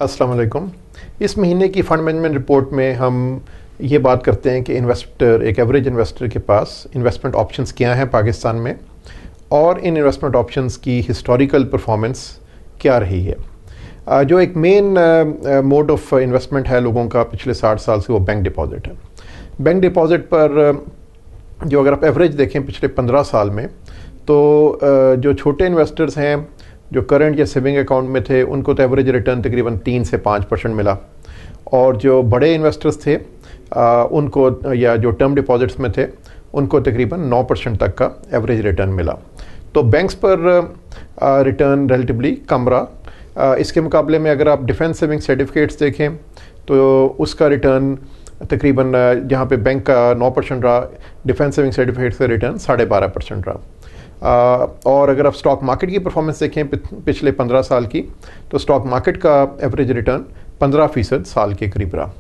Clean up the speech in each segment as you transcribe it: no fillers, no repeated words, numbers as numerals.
अस्सलाम वालेकुम। इस महीने की फ़ंड मैनेजमेंट रिपोर्ट में हम ये बात करते हैं कि एक एवरेज इन्वेस्टर के पास इन्वेस्टमेंट ऑप्शंस क्या हैं पाकिस्तान में, और इन इन्वेस्टमेंट ऑप्शंस की हिस्टोरिकल परफॉर्मेंस क्या रही है। जो एक मेन मोड ऑफ इन्वेस्टमेंट है लोगों का पिछले 60 साल से, वो बैंक डिपॉज़िट है। बैंक डिपॉज़िट पर जो अगर आप एवरेज देखें पिछले 15 साल में, तो जो छोटे इन्वेस्टर्स हैं जो करंट या सेविंग अकाउंट में थे, उनको तो एवरेज रिटर्न तकरीबन 3 से 5% मिला, और जो बड़े इन्वेस्टर्स थे उनको, या जो टर्म डिपॉजिट्स में थे, उनको तकरीबन 9% तक का एवरेज रिटर्न मिला। तो बैंक्स पर रिटर्न रिलेटिवली कम रहा। इसके मुकाबले में अगर आप डिफेंस सेविंग सर्टिफिकेट्स देखें तो उसका रिटर्न तकरीबन, जहाँ पे बैंक का 9% रहा, डिफेंस सेविंग सर्टिफिकेट्स का रिटर्न 12.5% रहा। और अगर आप स्टॉक मार्केट की परफॉर्मेंस देखें पिछले 15 साल की, तो स्टॉक मार्केट का एवरेज रिटर्न 15% साल के करीब रहा।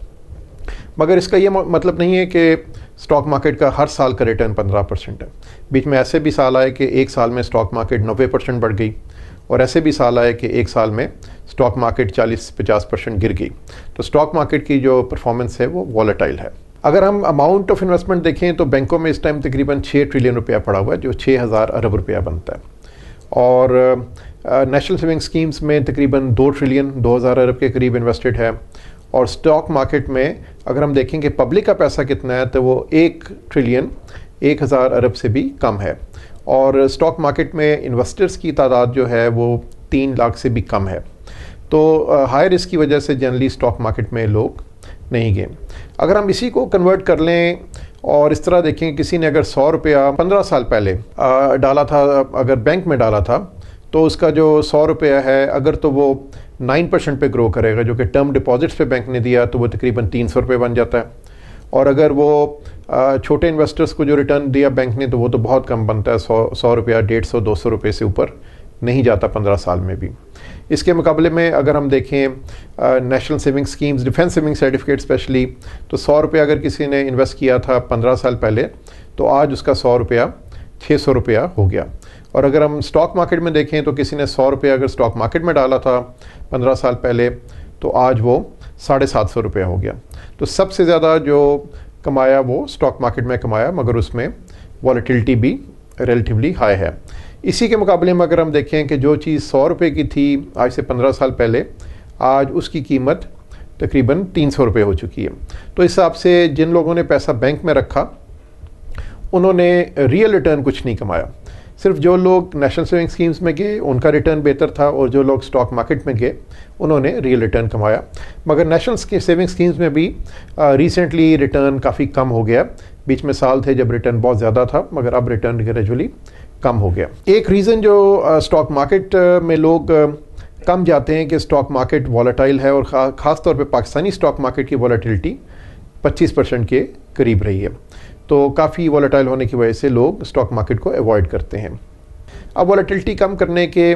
मगर इसका ये मतलब नहीं है कि स्टॉक मार्केट का हर साल का रिटर्न 15% है। बीच में ऐसे भी साल आए कि एक साल में स्टॉक मार्केट 90% बढ़ गई, और ऐसे भी साल आए कि एक साल में स्टॉक मार्केट 40-50% गिर गई। तो स्टॉक मार्केट की जो परफॉर्मेंस है वो वॉलेटाइल है। अगर हम अमाउंट ऑफ इन्वेस्टमेंट देखें तो बैंकों में इस टाइम तकरीबन 6 ट्रिलियन रुपया पड़ा हुआ है, जो 6000 अरब रुपया बनता है। और नेशनल सेविंग स्कीम्स में तकरीबन 2 ट्रिलियन 2000 अरब के करीब इन्वेस्टेड है। और स्टॉक मार्केट में अगर हम देखें कि पब्लिक का पैसा कितना है, तो वो 1 ट्रिलियन 1000 अरब से भी कम है। और स्टॉक मार्केट में इन्वेस्टर्स की तादाद जो है वो 3 लाख से भी कम है। तो हाई रिस्क की वजह से जनरली स्टॉक मार्केट में लोग नहीं गए। अगर हम इसी को कन्वर्ट कर लें और इस तरह देखें, किसी ने अगर 100 रुपया 15 साल पहले डाला था, अगर बैंक में डाला था, तो उसका जो 100 रुपया है, अगर तो वो 9% पे ग्रो करेगा, जो कि टर्म डिपॉजिट्स पे बैंक ने दिया, तो वो तकरीबन 300 रुपये बन जाता है। और अगर वो छोटे इन्वेस्टर्स को जो रिटर्न दिया बैंक ने, तो वो तो बहुत कम बनता है, 100 रुपया 150-200 रुपये से ऊपर नहीं जाता 15 साल में भी। इसके मुकाबले में अगर हम देखें national saving schemes, defence saving certificate specially, तो 100 रुपया अगर किसी ने इन्वेस्ट किया था 15 साल पहले, तो आज उसका 100 रुपया 600 रुपया हो गया। और अगर हम स्टॉक मार्केट में देखें तो किसी ने 100 रुपया अगर स्टॉक मार्केट में डाला था 15 साल पहले, तो आज वो 750 रुपया हो गया। तो सबसे ज़्यादा जो कमाया वो स्टॉक मार्केट में कमाया, मगर उसमें वॉलेटिलिटी भी रिलेटिवली हाई है। इसी के मुकाबले में अगर हम देखें कि जो चीज़ 100 रुपये की थी आज से 15 साल पहले, आज उसकी कीमत तकरीबन 300 रुपये हो चुकी है। तो इस हिसाब से जिन लोगों ने पैसा बैंक में रखा, उन्होंने रियल रिटर्न कुछ नहीं कमाया। सिर्फ जो लोग नेशनल सेविंग स्कीम्स में गए उनका रिटर्न बेहतर था, और जो लोग स्टॉक मार्केट में गए उन्होंने रियल रिटर्न कमाया। मगर नेशनल सेविंग स्कीम्स में भी रिसेंटली रिटर्न काफ़ी कम हो गया। बीच में साल थे जब रिटर्न बहुत ज़्यादा था, मगर अब रिटर्न ग्रेजुअली कम हो गया। एक रीज़न जो स्टॉक मार्केट में लोग कम जाते हैं कि स्टॉक मार्केट वॉलेटाइल है, और ख़ास तौर पे पाकिस्तानी स्टॉक मार्केट की वॉलेटिलिटी 25% के करीब रही है। तो काफ़ी वॉलेटाइल होने की वजह से लोग स्टॉक मार्केट को अवॉइड करते हैं। अब वॉलेटिलिटी कम करने के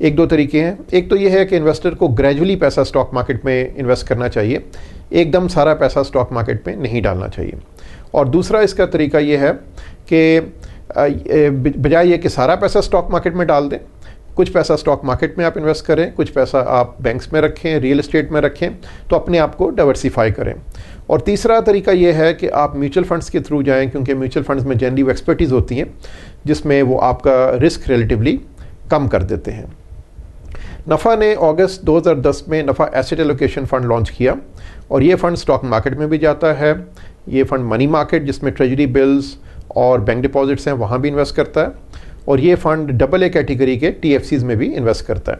1-2 तरीके हैं। एक तो ये है कि इन्वेस्टर को ग्रेजुअली पैसा स्टॉक मार्केट में इन्वेस्ट करना चाहिए, एकदम सारा पैसा स्टॉक मार्केट में नहीं डालना चाहिए। और दूसरा इसका तरीका ये है कि बजाय ये कि सारा पैसा स्टॉक मार्केट में डाल दें, कुछ पैसा स्टॉक मार्केट में आप इन्वेस्ट करें, कुछ पैसा आप बैंक्स में रखें, रियल एस्टेट में रखें, तो अपने आप को डाइवर्सिफाई करें। और तीसरा तरीका ये है कि आप म्यूचुअल फंड्स के थ्रू जाएं, क्योंकि म्यूचुअल फंड्स में जनरली वो एक्सपर्टीज़ होती हैं जिसमें वो आपका रिस्क रिलेटिवली कम कर देते हैं। नफ़ा ने अगस्त 2010 में नफ़ा एसेट एलोकेशन फ़ंड लॉन्च किया, और ये फ़ंड स्टॉक मार्केट में भी जाता है। ये फ़ंड मनी मार्केट, जिसमें ट्रेजरी बिल्स और बैंक डिपॉजिट्स हैं, वहाँ भी इन्वेस्ट करता है। और ये फ़ंड AA कैटेगरी के TFCs में भी इन्वेस्ट करता है।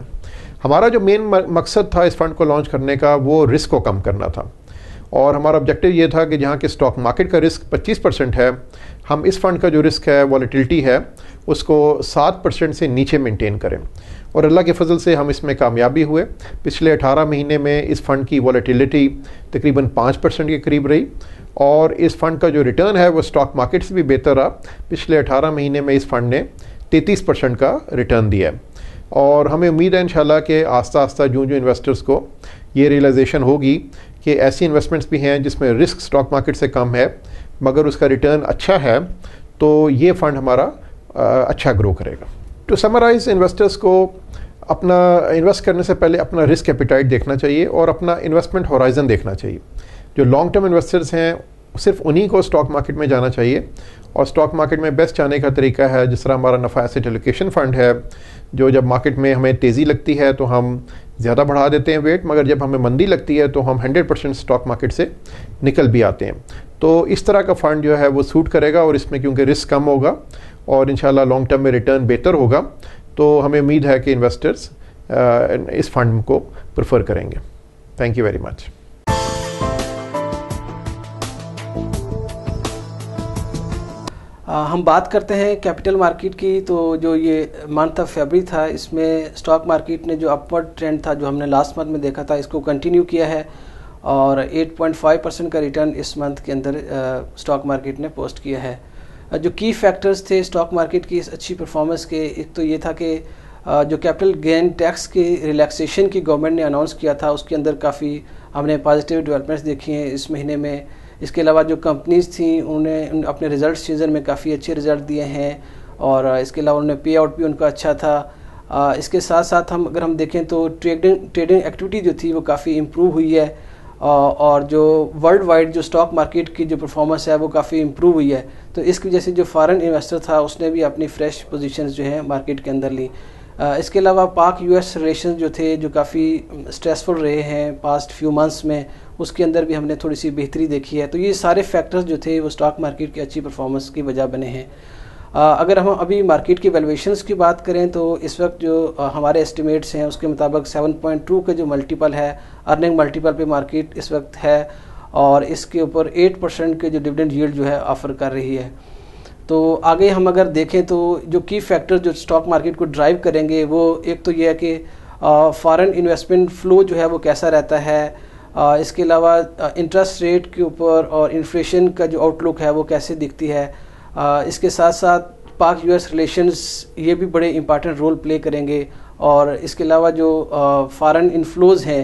हमारा जो मेन मकसद था इस फ़ंड को लॉन्च करने का, वो रिस्क को कम करना था। और हमारा ऑब्जेक्टिव ये था कि जहाँ के स्टॉक मार्केट का रिस्क 25% है, हम इस फ़ंड का जो रिस्क है, वॉलेटिलिटी है, उसको 7% से नीचे मेंटेन करें। और अल्लाह के फजल से हम इसमें कामयाबी हुए। पिछले 18 महीने में इस फ़ंड की वॉलेटिलिटी तकरीबन 5% के करीब रही, और इस फ़ंड का जो रिटर्न है वो स्टॉक मार्केट से भी बेहतर रहा। पिछले 18 महीने में इस फ़ंड ने 33% का रिटर्न दिया है। और हमें उम्मीद है इंशाल्लाह कि आस्ता आस्ता जो इन्वेस्टर्स को ये रियलाइजेशन होगी कि ऐसी इन्वेस्टमेंट्स भी हैं जिसमें रिस्क स्टॉक मार्केट से कम है, मगर उसका रिटर्न अच्छा है, तो ये फ़ंड हमारा अच्छा ग्रो करेगा। टू समराइज़, इन्वेस्टर्स को अपना इन्वेस्ट करने से पहले अपना रिस्क एपिटाइट देखना चाहिए और अपना इन्वेस्टमेंट होराइजन देखना चाहिए। जो लॉन्ग टर्म इन्वेस्टर्स हैं सिर्फ उन्हीं को स्टॉक मार्केट में जाना चाहिए, और स्टॉक मार्केट में बेस्ट जाने का तरीका है जिस तरह हमारा नफ़ा एसेट एलोकेशन फ़ंड है, जो जब मार्केट में हमें तेज़ी लगती है तो हम ज़्यादा बढ़ा देते हैं वेट, मगर जब हमें मंदी लगती है तो हम 100% स्टॉक मार्केट से निकल भी आते हैं। तो इस तरह का फ़ंड जो है वो सूट करेगा, और इसमें क्योंकि रिस्क कम होगा और इंशाल्लाह लॉन्ग टर्म में रिटर्न बेहतर होगा, तो हमें उम्मीद है कि इन्वेस्टर्स इस फंड को प्रेफर करेंगे। Thank you very much. हम बात करते हैं कैपिटल मार्केट की। तो जो ये मंथ ऑफ फरवरी था, इसमें स्टॉक मार्केट ने जो अपवर्ड ट्रेंड था जो हमने लास्ट मंथ में देखा था, इसको कंटिन्यू किया है और 8.5% का रिटर्न इस मंथ के अंदर स्टॉक मार्केट ने पोस्ट किया है। जो की फैक्टर्स थे स्टॉक मार्केट की इस अच्छी परफॉर्मेंस के, एक तो ये था कि जो कैपिटल गेन टैक्स की रिलैक्सेशन की गवर्नमेंट ने अनाउंस किया था, उसके अंदर काफ़ी हमने पॉजिटिव डेवलपमेंट्स देखी हैं इस महीने में। इसके अलावा जो कंपनीज थी उन्हें अपने रिजल्ट सीजन में काफ़ी अच्छे रिजल्ट दिए हैं, और इसके अलावा उन्हें पे आउट भी उनका अच्छा था। इसके साथ साथ अगर हम देखें तो ट्रेडिंग एक्टिविटी जो थी वो काफ़ी इम्प्रूव हुई है, और जो वर्ल्ड वाइड जो स्टॉक मार्केट की जो परफॉर्मेंस है वो काफ़ी इम्प्रूव हुई है। तो इसकी वजह से जो फॉरेन इन्वेस्टर था उसने भी अपनी फ्रेश पोजीशंस जो हैं मार्केट के अंदर ली। इसके अलावा पाक यूएस रिलेशन जो थे जो काफ़ी स्ट्रेसफुल रहे हैं पास्ट फ्यू मंथ्स में, उसके अंदर भी हमने थोड़ी सी बेहतरी देखी है। तो ये सारे फैक्टर्स जो थे वो स्टॉक मार्केट की अच्छी परफॉर्मेंस की वजह बने हैं। अगर हम अभी मार्केट की वैल्यूएशंस की बात करें तो इस वक्त जो हमारे एस्टिमेट्स हैं उसके मुताबिक 7.2 का जो मल्टीपल है, अर्निंग मल्टीपल पे मार्केट इस वक्त है, और इसके ऊपर 8% के जो डिविडेंड यील्ड जो है ऑफर कर रही है। तो आगे हम अगर देखें तो जो की फैक्टर जो स्टॉक मार्केट को ड्राइव करेंगे वो एक तो ये है कि फॉरेन इन्वेस्टमेंट फ्लो जो है वो कैसा रहता है, इसके अलावा इंटरेस्ट रेट के ऊपर और इन्फ्लेशन का जो आउटलुक है वो कैसे दिखती है। इसके साथ साथ पाक यूएस रिलेशंस ये भी बड़े इंपॉर्टेंट रोल प्ले करेंगे, और इसके अलावा जो फॉरेन इनफ्लोज हैं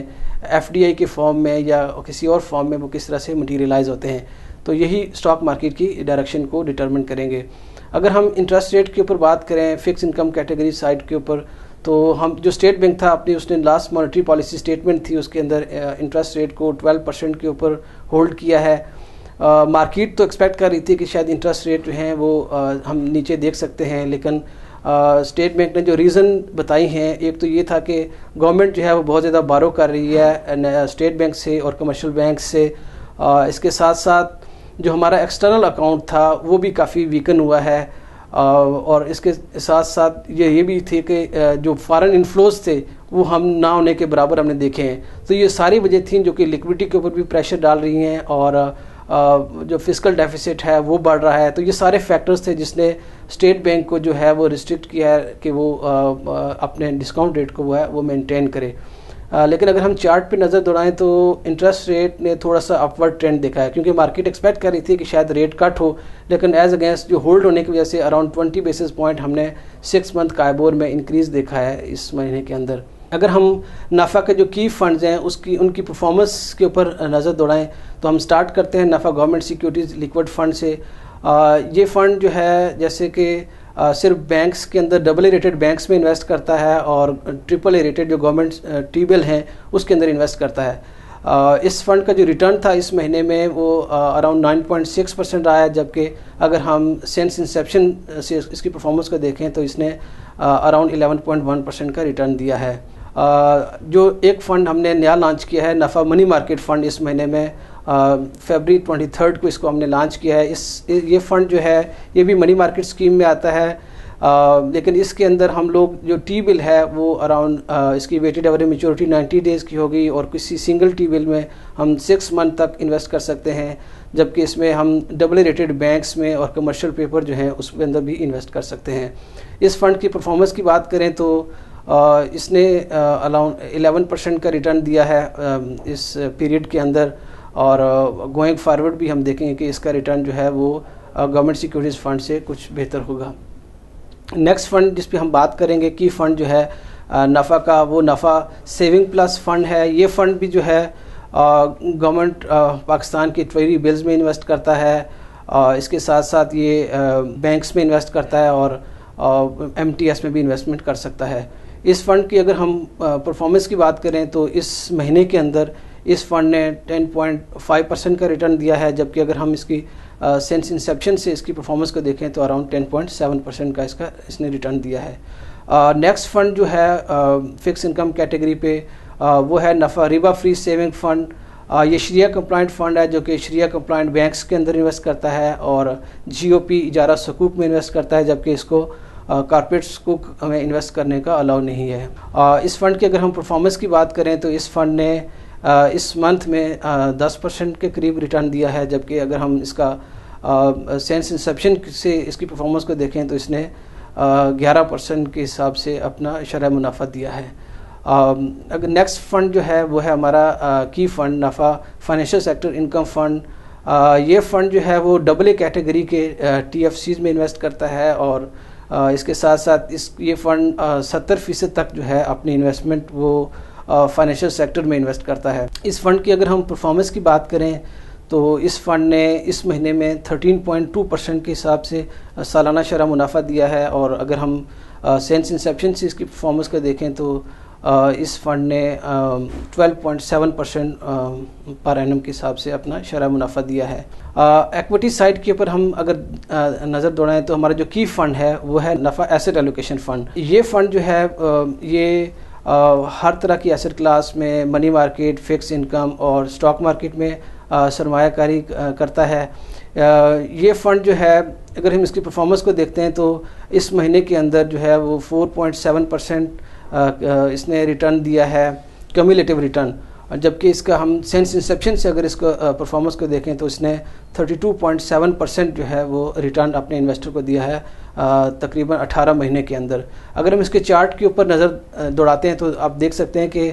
एफडीआई के फॉर्म में या किसी और फॉर्म में वो किस तरह से मटीरियलाइज होते हैं, तो यही स्टॉक मार्केट की डायरेक्शन को डिटरमिन करेंगे। अगर हम इंटरेस्ट रेट के ऊपर बात करें फिक्स इनकम कैटेगरी साइड के ऊपर, तो हम जो स्टेट बैंक था अपनी उसने लास्ट मॉनेटरी पॉलिसी स्टेटमेंट थी उसके अंदर इंटरेस्ट रेट को 12% के ऊपर होल्ड किया है। मार्केट तो एक्सपेक्ट कर रही थी कि शायद इंटरेस्ट रेट जो हैं वो हम नीचे देख सकते हैं, लेकिन स्टेट बैंक ने जो रीज़न बताई हैं, एक तो ये था कि गवर्नमेंट जो है वो बहुत ज़्यादा बारो कर रही है स्टेट बैंक से और कमर्शियल बैंक से। इसके साथ साथ जो हमारा एक्सटर्नल अकाउंट था वो भी काफ़ी वीकन हुआ है, और इसके साथ साथ ये भी थे कि जो फॉरेन इन्फ्लोज थे वो हम ना होने के बराबर हमने देखे हैं। तो ये सारी वजह थी जो कि लिक्विडिटी के ऊपर भी प्रेशर डाल रही हैं, और जो फिस्कल डेफिसिट है वो बढ़ रहा है। तो ये सारे फैक्टर्स थे जिसने स्टेट बैंक को जो है वो रिस्ट्रिक्ट किया है कि वो अपने डिस्काउंट रेट को वो है वो मेंटेन करे। लेकिन अगर हम चार्ट पे नज़र दौड़ाएं तो इंटरेस्ट रेट ने थोड़ा सा अपवर्ड ट्रेंड दिखा है, क्योंकि मार्केट एक्सपेक्ट कर रही थी कि शायद रेट कट हो, लेकिन एज अगेंस्ट जो होल्ड होने की वजह से अराउंड 20 बेसिस पॉइंट हमने 6 मंथ काइबोर में इंक्रीज़ देखा है इस महीने के अंदर। अगर हम नाफा के जो की फंड्स हैं उनकी परफॉर्मेंस के ऊपर नज़र दौड़ाएं तो हम स्टार्ट करते हैं नाफा गवर्नमेंट सिक्योरिटीज़ लिक्विड फंड से। ये फ़ंड जो है जैसे कि सिर्फ बैंक्स के अंदर AA रेटेड बैंक्स में इन्वेस्ट करता है, और AAA रेटेड जो गवर्नमेंट टी-बिल हैं उसके अंदर इन्वेस्ट करता है। इस फंड का जो रिटर्न था इस महीने में वो अराउंड 9.6% रहा है, जबकि अगर हम सिंस इंसेप्शन से इसकी परफॉर्मेंस को देखें तो इसने अराउंड 11.1% का रिटर्न दिया है। जो एक फ़ंड हमने नया लॉन्च किया है नफ़ा मनी मार्केट फ़ंड, इस महीने में फरवरी 23 को इसको हमने लॉन्च किया है। ये फ़ंड जो है ये भी मनी मार्केट स्कीम में आता है, लेकिन इसके अंदर हम लोग जो टी बिल है वो अराउंड इसकी वेटेड एवरेज मैच्योरिटी 90 डेज़ की होगी, और किसी सिंगल टी बिल में हम 6 मंथ तक इन्वेस्ट कर सकते हैं, जबकि इसमें हम AA रेटेड बैंक्स में और कमर्शियल पेपर जो हैं उसके अंदर भी इन्वेस्ट कर सकते हैं। इस फंड की परफॉर्मेंस की बात करें तो इसने अराउंड 11% का रिटर्न दिया है इस पीरियड के अंदर, और गोइंग फॉरवर्ड भी हम देखेंगे कि इसका रिटर्न जो है वो गवर्नमेंट सिक्योरिटीज़ फंड से कुछ बेहतर होगा। नेक्स्ट फंड जिस पे हम बात करेंगे की फ़ंड जो है नफ़ा का, वो नफ़ा सेविंग प्लस फ़ंड है। ये फ़ंड भी जो है गवर्नमेंट पाकिस्तान की ट्रेजरी बिल्स में इन्वेस्ट करता है, इसके साथ साथ ये बैंक्स में इन्वेस्ट करता है और MTS में भी इन्वेस्टमेंट कर सकता है। इस फंड की अगर हम परफॉर्मेंस की बात करें तो इस महीने के अंदर इस फंड ने 10.5% का रिटर्न दिया है, जबकि अगर हम इसकी सिंस इंसेप्शन से इसकी परफॉर्मेंस को देखें तो अराउंड 10.7% का इसने रिटर्न दिया है। नेक्स्ट फंड जो है फिक्स इनकम कैटेगरी पे वो है नफ़ा रिबा फ्री सेविंग फंड। ये शरिया कंप्लाइंट फंड है जो कि शरिया कंप्लाइंट बैंक्स के अंदर इन्वेस्ट करता है और GOP इजारा सकूक में इन्वेस्ट करता है, जबकि इसको कॉर्पोरेट सकूक हमें इन्वेस्ट करने का अलाउ नहीं है। इस फंड की अगर हम परफॉर्मेंस की बात करें तो इस फंड ने इस मंथ में 10% के करीब रिटर्न दिया है, जबकि अगर हम इसका सेंस इंसेप्शन से इसकी परफॉर्मेंस को देखें तो इसने 11% के हिसाब से अपना शरह मुनाफा दिया है। अगर नेक्स्ट फंड जो है वो है हमारा की फंड नफ़ा फाइनेंशियल सेक्टर इनकम फंड। ये फंड जो है वो AA कैटेगरी के TFCs में इन्वेस्ट करता है और इसके साथ साथ ये फंड 70% तक जो है अपनी इन्वेस्टमेंट वो फाइनेंशियल सेक्टर में इन्वेस्ट करता है। इस फंड की अगर हम परफॉर्मेंस की बात करें तो इस फंड ने इस महीने में 13.2% के हिसाब से सालाना शरह मुनाफा दिया है और अगर हम सेंस इंसेप्शन से इसकी परफॉर्मेंस को देखें तो इस फंड ने 12.7% पर एनम के हिसाब से अपना शरह मुनाफा दिया है। इक्विटी साइड के ऊपर हम अगर नज़र दौड़ाएं तो हमारा जो की फंड है वो है नफ़ा एसेट एलोकेशन फ़ंड। ये फ़ंड जो है ये हर तरह की एसेट क्लास में मनी मार्केट, फिक्स इनकम और स्टॉक मार्केट में सरमायाकारी करता है। ये फ़ंड जो है अगर हम इसकी परफॉर्मेंस को देखते हैं तो इस महीने के अंदर जो है वो 4.7% इसने रिटर्न दिया है, क्यूमुलेटिव रिटर्न, जबकि इसका हम सेंस इंसेप्शन से अगर इसको परफॉर्मेंस को देखें तो इसने 32.7% जो है वो रिटर्न अपने इन्वेस्टर को दिया है तकरीबन 18 महीने के अंदर। अगर हम इसके चार्ट के ऊपर नज़र दौड़ाते हैं तो आप देख सकते हैं कि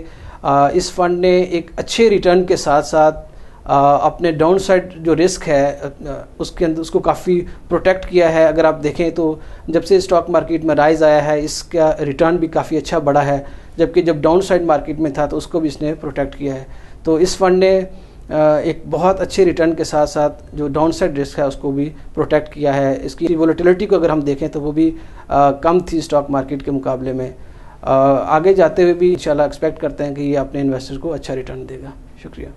इस फंड ने एक अच्छे रिटर्न के साथ साथ अपने डाउन साइड जो रिस्क है उसके अंदर उसको काफ़ी प्रोटेक्ट किया है। अगर आप देखें तो जब से स्टॉक मार्केट में राइज आया है इसका रिटर्न भी काफ़ी अच्छा बढ़ा है, जबकि जब डाउन साइड मार्केट में था तो उसको भी इसने प्रोटेक्ट किया है। तो इस फंड ने एक बहुत अच्छे रिटर्न के साथ साथ जो डाउन साइड रिस्क है उसको भी प्रोटेक्ट किया है। इसकी वोलेटिलिटी को अगर हम देखें तो वो भी कम थी स्टॉक मार्केट के मुकाबले में। आगे जाते हुए भी इंशाल्लाह एक्सपेक्ट करते हैं कि ये अपने इन्वेस्टर को अच्छा रिटर्न देगा। शुक्रिया।